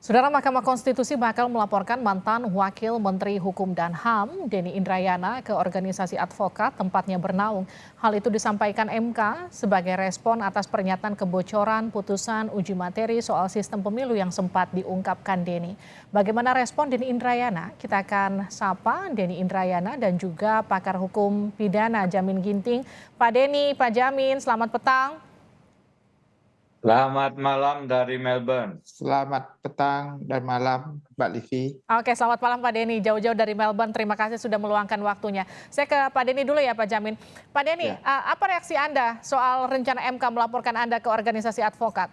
Saudara Mahkamah Konstitusi bakal melaporkan mantan Wakil Menteri Hukum dan HAM, Denny Indrayana, ke organisasi advokat tempatnya bernaung. Hal itu disampaikan MK sebagai respon atas pernyataan kebocoran putusan uji materi soal sistem pemilu yang sempat diungkapkan Denny. Bagaimana respon Denny Indrayana? Kita akan sapa Denny Indrayana dan juga pakar hukum pidana Jamin Ginting. Pak Denny, Pak Jamin, selamat petang. Selamat malam dari Melbourne. Selamat petang dan malam, Mbak Livi. Oke, selamat malam Pak Denny. Jauh-jauh dari Melbourne, terima kasih sudah meluangkan waktunya. Saya ke Pak Denny dulu ya Pak Jamin. Pak Denny, Ya. apa reaksi Anda soal rencana MK melaporkan Anda ke organisasi advokat?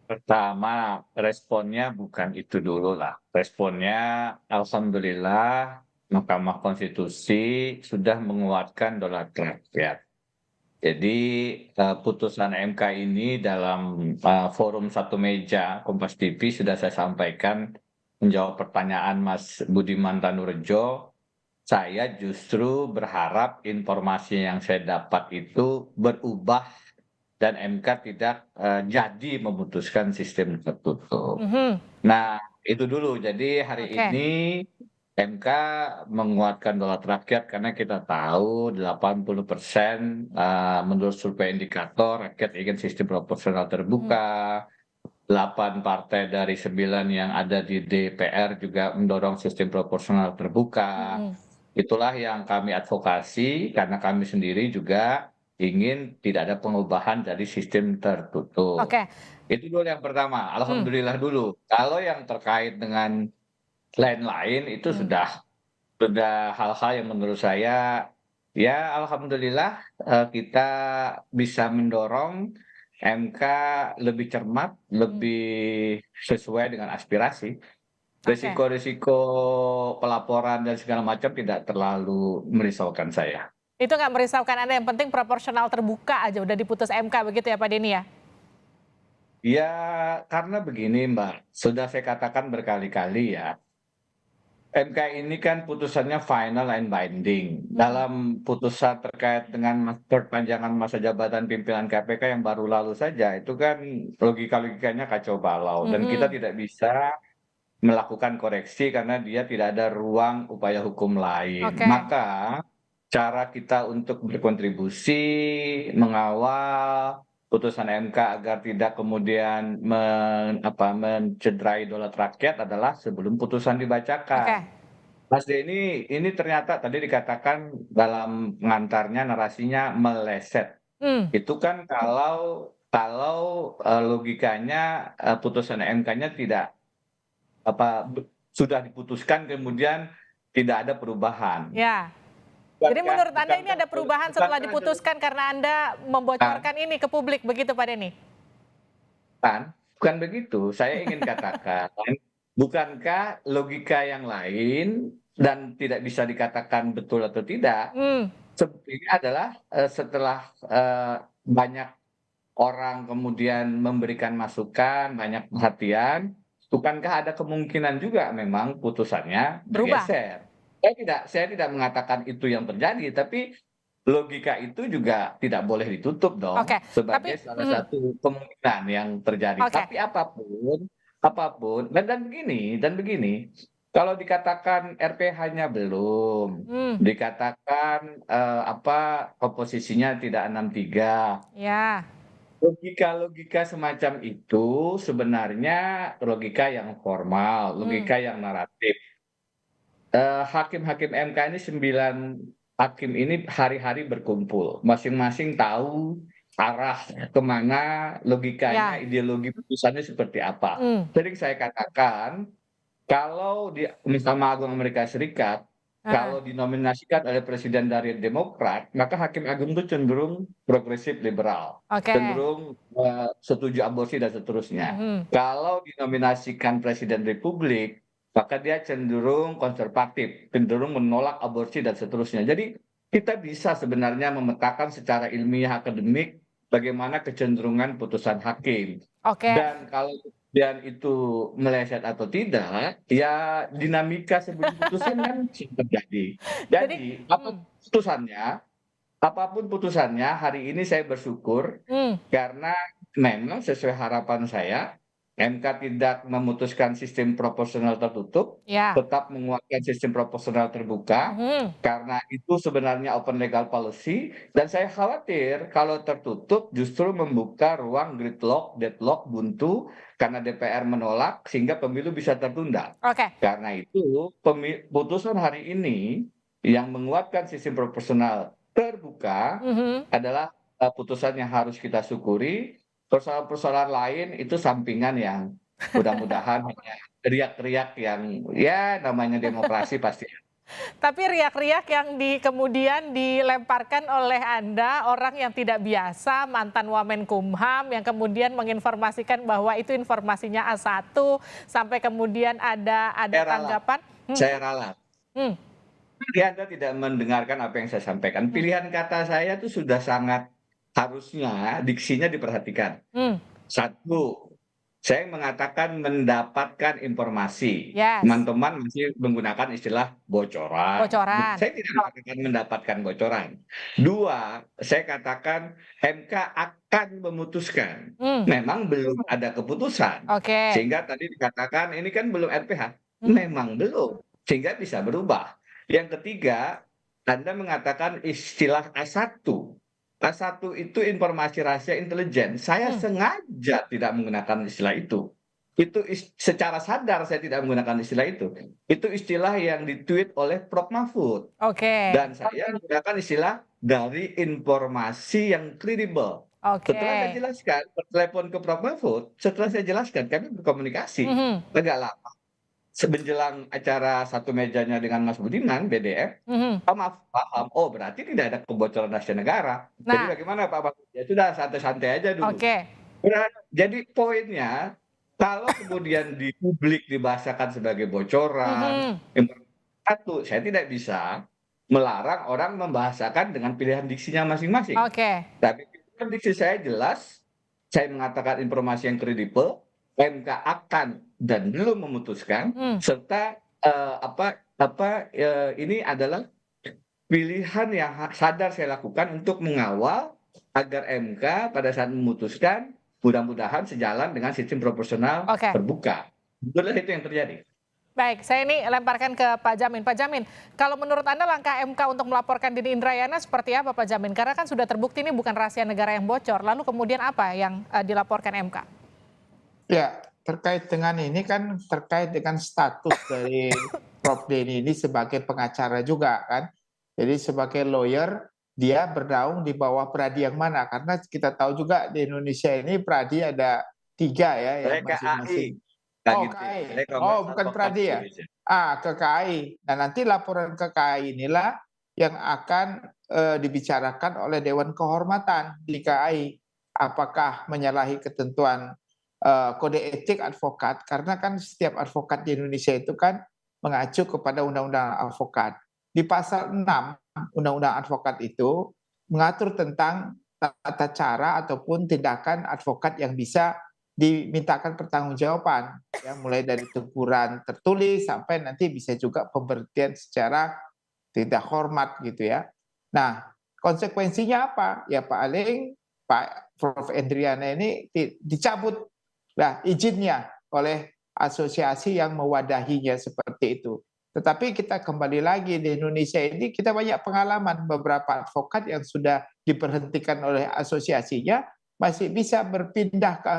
Pertama, responnya bukan itu dulu lah. Responnya, alhamdulillah, Mahkamah Konstitusi sudah menguatkan dolar rakyat. Jadi putusan MK ini dalam forum satu meja Kompas TV sudah saya sampaikan menjawab pertanyaan Mas Budiman Tanurejo. Saya justru berharap informasi yang saya dapat itu berubah dan MK tidak jadi memutuskan sistem tertutup. Mhm. Nah, itu dulu. Jadi hari Oke. ini MK menguatkan dolar rakyat karena kita tahu 80% menurut survei indikator rakyat ingin sistem proporsional terbuka. 8 partai dari 9 yang ada di DPR juga mendorong sistem proporsional terbuka. Mhm. Itulah yang kami advokasi karena kami sendiri juga ingin tidak ada pengubahan dari sistem tertutup. Oke. Itu dulu yang pertama, Hmm. alhamdulillah dulu. Kalau yang terkait dengan lain-lain itu Hmm. sudah hal-hal yang menurut saya ya alhamdulillah kita bisa mendorong MK lebih cermat, lebih sesuai dengan aspirasi. Oke. Risiko-risiko pelaporan dan segala macam tidak terlalu merisaukan saya. Itu nggak merisaukan Anda, yang penting proporsional terbuka aja udah diputus MK begitu ya Pak Denny ya? Ya, karena begini Mbak, sudah saya katakan berkali-kali ya, MK ini kan putusannya final and binding. Hmm. Dalam putusan terkait dengan perpanjangan masa jabatan pimpinan KPK yang baru lalu saja, itu kan logika-logikanya kacau balau. Dan kita Mhm. tidak bisa melakukan koreksi karena dia tidak ada ruang upaya hukum lain. Oke. Maka cara kita untuk berkontribusi, mengawal putusan MK agar tidak kemudian mencederai dolar rakyat adalah sebelum putusan Oke. dibacakan. Mas Denny, ini ternyata tadi dikatakan dalam pengantarnya narasinya meleset. Hmm. Itu kan kalau logikanya putusan MK-nya tidak sudah diputuskan kemudian tidak ada perubahan. Ya. Jadi Bukankah menurut Anda ini bukankah ada perubahan setelah bukankah diputuskan karena Anda bukan membocorkan ini ke publik begitu Pak Denny? bukan begitu. Saya ingin katakan, bukankah logika yang lain dan tidak bisa dikatakan betul atau tidak, Hmm. sebetulnya adalah setelah banyak orang kemudian memberikan masukan, banyak perhatian, bukankah ada kemungkinan juga memang putusannya Berubah. bergeser? Saya tidak mengatakan itu yang terjadi, tapi logika itu juga tidak boleh ditutup dong Oke. sebagai Tapi salah satu kemungkinan yang terjadi. oke. Tapi apapun dan begini, kalau dikatakan RPH-nya belum, Hmm. dikatakan komposisinya tidak 6:3. Ya. Logika-logika semacam itu sebenarnya logika yang formal, Hmm. logika yang naratif. Hakim-hakim MK ini 9 hakim ini hari-hari berkumpul, masing-masing tahu arah kemana logikanya, Ya. ideologi putusannya seperti apa. Hmm. Sering saya katakan, kalau di Mahkamah Agung Amerika Serikat, Heeh. kalau dinominasikan oleh presiden dari Demokrat, maka hakim agung itu cenderung progresif liberal, Oke. cenderung setuju aborsi dan seterusnya. Mhm. Kalau dinominasikan presiden Republik, maka dia cenderung konservatif, cenderung menolak aborsi dan seterusnya. Jadi kita bisa sebenarnya memetakan secara ilmiah akademik bagaimana kecenderungan putusan hakim. Oke. Dan kalau kemudian itu meleset atau tidak, ya dinamika sebelum putusan kan masih terjadi. Jadi Jadi apapun putusannya, hari ini saya bersyukur hmm. karena memang sesuai harapan saya, MK tidak memutuskan sistem proporsional tertutup, Ya. tetap menguatkan sistem proporsional terbuka, Mhm. karena itu sebenarnya open legal policy, dan saya khawatir kalau tertutup justru membuka ruang gridlock, deadlock, buntu, karena DPR menolak sehingga pemilu bisa tertunda. Oke. Karena itu putusan hari ini yang menguatkan sistem proporsional terbuka Mhm. adalah putusan yang harus kita syukuri. Persoalan-persoalan lain itu sampingan yang mudah-mudahan hanya riak-riak yang ya namanya demokrasi pasti. Tapi riak-riak yang kemudian dilemparkan oleh Anda, orang yang tidak biasa, mantan Wamenkumham, yang kemudian menginformasikan bahwa itu informasinya A1, sampai kemudian ada Saya ralat, tanggapan. saya ralat. Hmm, Anda tidak mendengarkan apa yang saya sampaikan. hmm, Pilihan kata saya itu sudah sangat harusnya diksinya diperhatikan. hmm. Satu, saya mengatakan mendapatkan informasi. Yes, Teman-teman masih menggunakan istilah bocoran. bocoran. Saya tidak mengatakan mendapatkan bocoran. Dua, saya katakan MK akan memutuskan. Hmm, Memang belum ada keputusan. oke. Sehingga tadi dikatakan ini kan belum RPH. Hmm, Memang belum. Sehingga bisa berubah. Yang ketiga, Anda mengatakan istilah A1. A1 itu informasi rahasia intelijen. Saya hmm. sengaja tidak menggunakan istilah itu. Itu secara sadar saya tidak menggunakan istilah itu. Itu istilah yang ditweet oleh Prof. Mahfud. Oke, Dan saya menggunakan istilah dari informasi yang kredibel. oke. Setelah saya jelaskan, bertelepon ke Prof. Mahfud, setelah saya jelaskan, kami berkomunikasi Mhm, agak lama. Menjelang acara satu mejanya dengan Mas Budiman, BDM, mhm. oh maaf, paham. Oh, berarti tidak ada kebocoran rahasia negara. Jadi Nah, bagaimana Pak Mahfud? Ya sudah, santai-santai aja dulu. oke. Jadi poinnya, kalau kemudian di publik dibahasakan sebagai bocoran, Mhm, satu, saya tidak bisa melarang orang membahasakan dengan pilihan diksinya masing-masing. oke. Tapi pilihan diksi saya jelas, saya mengatakan informasi yang kredibel, MK akan dan belum memutuskan, Hmm, serta ini adalah pilihan yang sadar saya lakukan untuk mengawal agar MK pada saat memutuskan mudah-mudahan sejalan dengan sistem proporsional oke. terbuka. Itulah itu yang terjadi. Baik, saya ini lemparkan ke Pak Jamin. Pak Jamin, kalau menurut Anda langkah MK untuk melaporkan Denny Indrayana seperti apa Pak Jamin? Karena kan sudah terbukti ini bukan rahasia negara yang bocor. Lalu kemudian apa yang dilaporkan MK? Ya, terkait dengan ini kan terkait dengan status dari Prof. Denny ini sebagai pengacara juga kan. Jadi sebagai lawyer, dia bernaung di bawah pradi yang mana? Karena kita tahu juga di Indonesia ini pradi ada 3 ya, Saya yang KAI, masing-masing. nggak Oh, gitu. KAI. Saya Kongres Oh, bukan Advokat pradi ya? Indonesia. Ke KAI. Nah, nanti laporan ke KAI inilah yang akan dibicarakan oleh Dewan Kehormatan di KAI. Apakah menyalahi ketentuan kode etik advokat, karena kan setiap advokat di Indonesia itu kan mengacu kepada undang-undang advokat. Di pasal 6 undang-undang advokat itu mengatur tentang tata cara ataupun tindakan advokat yang bisa dimintakan pertanggungjawaban, ya, mulai dari teguran tertulis sampai nanti bisa juga pemberhentian secara tidak hormat gitu ya. Nah, konsekuensinya apa? Ya paling Pak Prof. Endriana ini dicabut izinnya oleh asosiasi yang mewadahinya seperti itu. Tetapi kita kembali lagi di Indonesia ini kita banyak pengalaman beberapa advokat yang sudah diberhentikan oleh asosiasinya masih bisa berpindah ke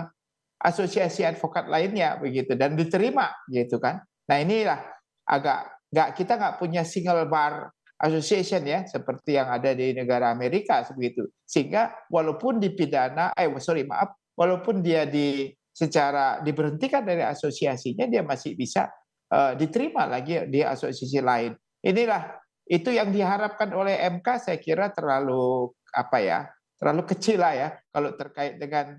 asosiasi advokat lainnya begitu dan diterima gitu kan. Nah inilah agak kita nggak punya single bar association ya seperti yang ada di negara Amerika begitu. Sehingga walaupun dipidana, walaupun dia secara diberhentikan dari asosiasinya dia masih bisa diterima lagi di asosiasi lain. Inilah itu yang diharapkan oleh MK saya kira terlalu terlalu kecil lah ya kalau terkait dengan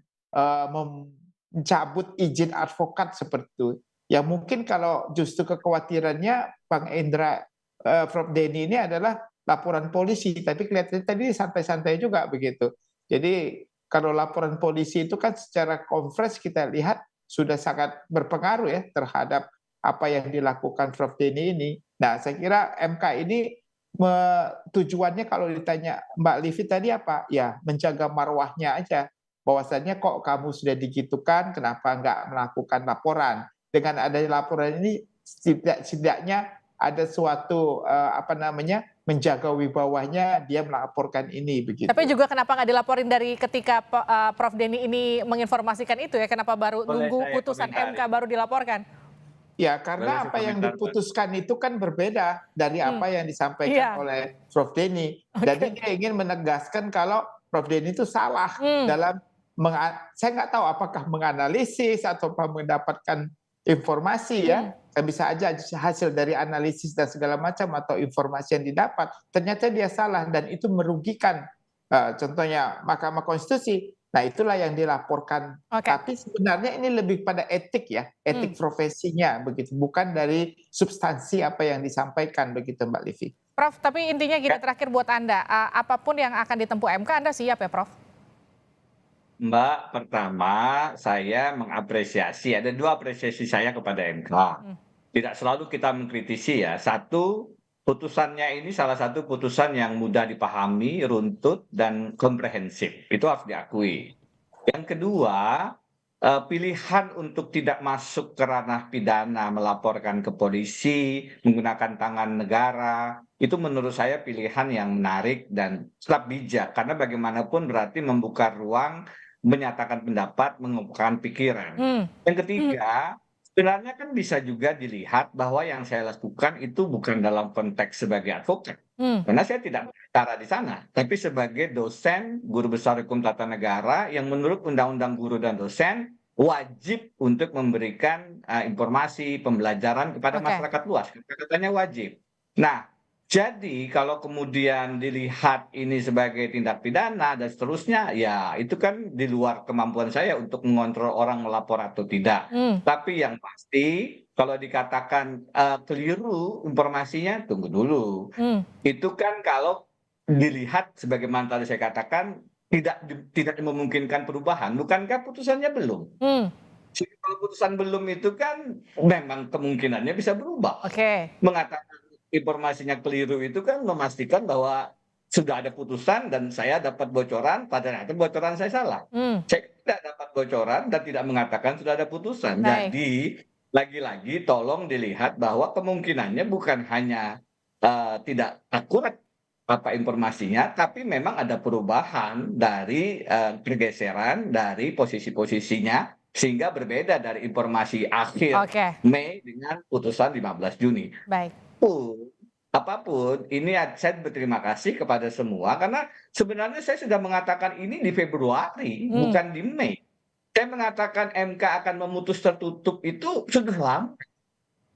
mencabut izin advokat seperti itu. Ya mungkin kalau justru kekhawatirannya Bang Indra, Prof. Denny ini adalah laporan polisi, tapi kelihatannya tadi santai-santai juga begitu. Jadi kalau laporan polisi itu kan secara konfres kita lihat sudah sangat berpengaruh ya terhadap apa yang dilakukan Prof. Denny ini. Nah, saya kira MK ini tujuannya kalau ditanya Mbak Livi tadi apa? Ya, menjaga marwahnya aja. bahwasannya kok kamu sudah digitukan, kenapa nggak melakukan laporan? Dengan adanya laporan ini setidaknya ada suatu menjaga wibawanya dia melaporkan ini begitu. Tapi juga kenapa nggak dilaporin dari ketika Prof Denny ini menginformasikan itu ya? Kenapa baru Boleh nunggu saya putusan komentari? MK baru dilaporkan? Ya, Boleh karena saya apa yang komentar, Mbak? diputuskan itu kan berbeda dari apa yang disampaikan Iya, oleh Prof Denny. Jadi oke. dia ingin menegaskan kalau Prof Denny itu salah Hmm, dalam saya nggak tahu apakah menganalisis atau mendapatkan informasi hmm. ya. Kan bisa aja hasil dari analisis dan segala macam atau informasi yang didapat. Ternyata dia salah dan itu merugikan contohnya Mahkamah Konstitusi. Nah, itulah yang dilaporkan. Oke. Tapi sebenarnya ini lebih pada etik ya, etik profesinya begitu, bukan dari substansi apa yang disampaikan begitu Mbak Livi. Prof, tapi intinya gini Ya, terakhir buat Anda, apapun yang akan ditempuh MK Anda siap ya Prof? Mbak, pertama saya mengapresiasi, ada dua apresiasi saya kepada MK. Hmm, Tidak selalu kita mengkritisi ya. Satu, putusannya ini salah satu putusan yang mudah dipahami, runtut, dan komprehensif. Itu harus diakui. Yang kedua, pilihan untuk tidak masuk ke ranah pidana, melaporkan ke polisi, menggunakan tangan negara, itu menurut saya pilihan yang menarik dan tetap bijak. Karena bagaimanapun berarti membuka ruang, menyatakan pendapat, mengungkapkan pikiran. hmm, Yang hmm, ketiga, sebenarnya kan bisa juga dilihat bahwa yang saya lakukan itu bukan dalam konteks sebagai advokat. hmm. Karena saya tidak bicara di sana, tapi sebagai dosen, guru besar hukum tata negara yang menurut Undang-Undang Guru dan Dosen wajib untuk memberikan informasi pembelajaran kepada Oke. masyarakat luas. Katanya wajib. Nah, jadi kalau kemudian dilihat ini sebagai tindak pidana dan seterusnya, ya itu kan di luar kemampuan saya untuk mengontrol orang melapor atau tidak. Hmm, Tapi yang pasti kalau dikatakan keliru informasinya, tunggu dulu. hmm, Itu kan kalau dilihat sebagaimana tadi saya katakan tidak memungkinkan perubahan, bukankah putusannya belum? hmm. Jadi kalau putusan belum itu kan memang kemungkinannya bisa berubah. Oke. Mengatakan informasinya keliru itu kan memastikan bahwa sudah ada putusan dan saya dapat bocoran, padahal itu bocoran saya salah. Hmm, Saya tidak dapat bocoran dan tidak mengatakan sudah ada putusan. baik. Jadi lagi-lagi tolong dilihat bahwa kemungkinannya bukan hanya tidak akurat apa informasinya, tapi memang ada perubahan dari pergeseran dari posisi-posisinya sehingga berbeda dari informasi akhir Oke, Mei dengan putusan 15 Juni. baik. Pun, apapun, ini saya berterima kasih kepada semua karena sebenarnya saya sudah mengatakan ini di Februari, Hmm, bukan di Mei. Saya mengatakan MK akan memutus tertutup itu sudah lama,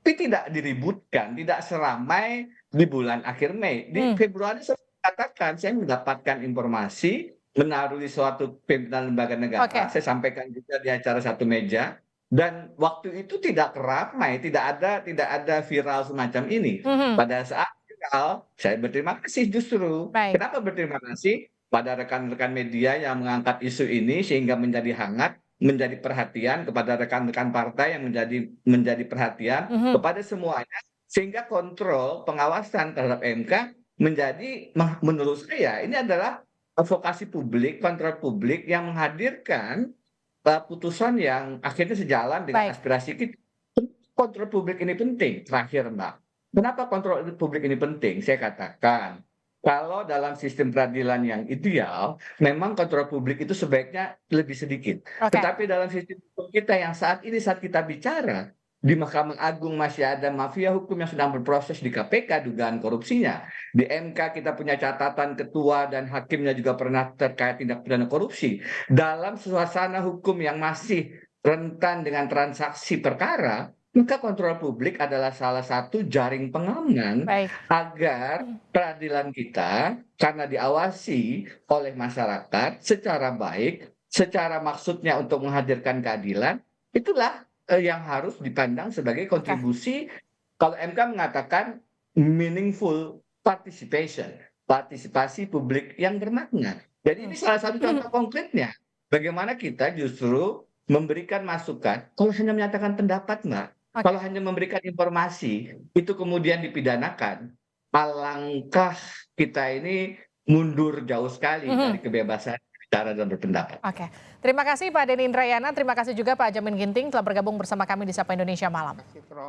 tapi tidak diributkan, tidak seramai di bulan akhir Mei. Di hmm. Februari saya katakan, saya mendapatkan informasi menaruhi suatu pimpinan lembaga negara, Oke. saya sampaikan juga di acara satu meja, dan waktu itu tidak ramai, tidak ada viral semacam ini. Mhm, Pada saat viral, saya berterima kasih justru. baik. Kenapa berterima kasih? Pada rekan-rekan media yang mengangkat isu ini sehingga menjadi hangat, menjadi perhatian kepada rekan-rekan partai yang menjadi perhatian Mhm, kepada semuanya, sehingga kontrol pengawasan terhadap MK menjadi menurut saya ini adalah advokasi publik, kontrol publik yang menghadirkan putusan yang akhirnya sejalan dengan baik. aspirasi kita. Kontrol publik ini penting. Terakhir, Mbak. Kenapa kontrol publik ini penting? Saya katakan, kalau dalam sistem peradilan yang ideal, memang kontrol publik itu sebaiknya lebih sedikit. Oke. Tetapi dalam sistem hukum kita yang saat ini saat kita bicara, di Mahkamah Agung masih ada mafia hukum yang sedang berproses di KPK dugaan korupsinya. Di MK kita punya catatan ketua dan hakimnya juga pernah terkait tindak pidana korupsi. Dalam suasana hukum yang masih rentan dengan transaksi perkara, maka kontrol publik adalah salah satu jaring pengaman Baik. agar peradilan kita karena diawasi oleh masyarakat secara baik, secara maksudnya untuk menghadirkan keadilan, itulah yang harus dipandang sebagai Oke. kontribusi kalau MK mengatakan meaningful participation, partisipasi publik yang bermakna. Jadi ini salah satu contoh konkretnya. Bagaimana kita justru memberikan masukan, kalau hanya menyatakan pendapat, Mbak, Oke. kalau hanya memberikan informasi, itu kemudian dipidanakan, alangkah kita ini mundur jauh sekali dari kebebasan cara dan berpendapat. Oke, terima kasih Pak Denny Indrayana, terima kasih juga Pak Jamin Ginting telah bergabung bersama kami di Sapa Indonesia Malam. Terima kasih, Prof.